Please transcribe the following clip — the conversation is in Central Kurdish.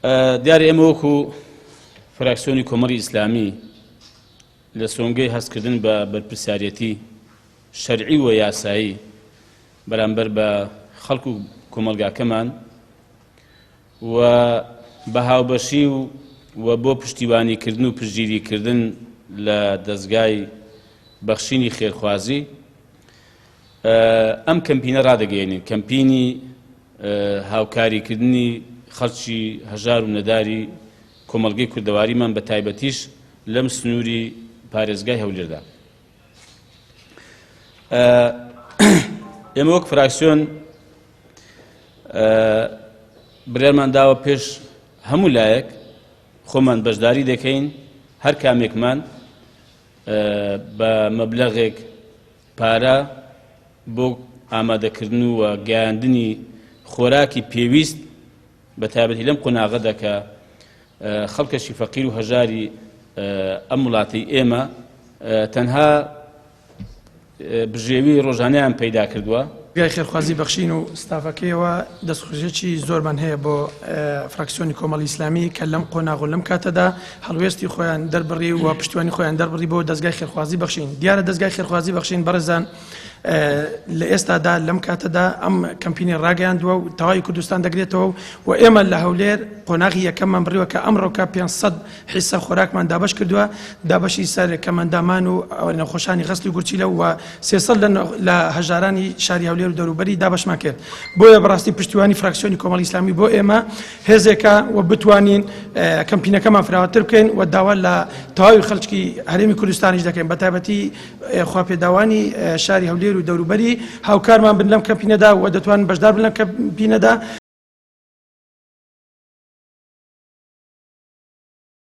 دیارە ئێمە وەکو فراکسیۆنی کۆمەڵی ئیسلامی لە سۆنگەی هەستکردن بە بەرپرسیارەتی شەرعی و یاسایی بەرامبەر بە خەڵک و کۆمەلگاکەمان و بە هاوبەشی و بۆ پشتیوانیکردن و پشتگیریکردن لە دەستگای بەخشینی خێرخوازی ئەم کەمپینە ڕادەگەیەنین، کەمپینی هاوکاریکردنی خەڵکی هەژار و نەداری کۆمەڵگەی کوردەواریمان بە تایبەتیش لەم سنووری پارێزگای هەولێردا. ئێمە وەک فراکسیۆن برێرمان داوە پێش هەموو لایەک خۆمان بەشداری دەکەین هەر کامێکمان بە مەبلەغێک پارە بۆ ئامادەکردن و گەیاندنی خۆراکی پێویست بە تایبەتی لەم قۆناغەدا کە خەڵکەشی فەقیر و هەژاری ئەم وڵاتی ئێمە تەنها بژێوی ڕۆژانەیان پەیدا کردووە. گای خێرخوازی بەخشین و ستافەکەیەوە دەستخوێژێکی زۆرمان هەیە بۆ فراکسیۆنی کۆمەڵی ئیسلامی کە لەم قۆناغ و لەم کاتەدا هەڵوێستی خۆیان دەربڕی و پشتیوانی خۆیان دەربڕی بۆ دەستگای خێرخوازی بەخشین. دیارە دەستگای خێرخوازی بەخشین بەڕێزان لە ئێستادا لەم کاتەدا ئەم کەمپینی ڕاگەیاندووە و تەواوی کوردستان دەگرێتەوە و ئێمە لە هەولێر قۆناغی یەکەممان بڕیوە کە ئەمڕۆکە 500 حیسە خۆراکمان دابەش کردووە، دابەشی سەر کەمەندامان و نەخۆشانی غەسلی گورچیلە و 300 لە هەژارانی شاری هەولێر و دەوروبەری دابەشمان کرد. بۆیە بەڕاستی پشتیوانی فراکسیۆنی کۆمەڵی ئیسلامی بۆ ئێمە هێزێکە و بتوانین کەمپینەکەمان فراوانتر بکەین و داوا لە تەواوی خەڵکی هەرێمی کوردستانیش دەکەین، بە تایبەتی خواپێداوانی شاری هەولێر و دەوروبەری هاوکارمان بن لەم کەمپینەدا و دەتوانن بەشدار بن لەم کەمپینەدا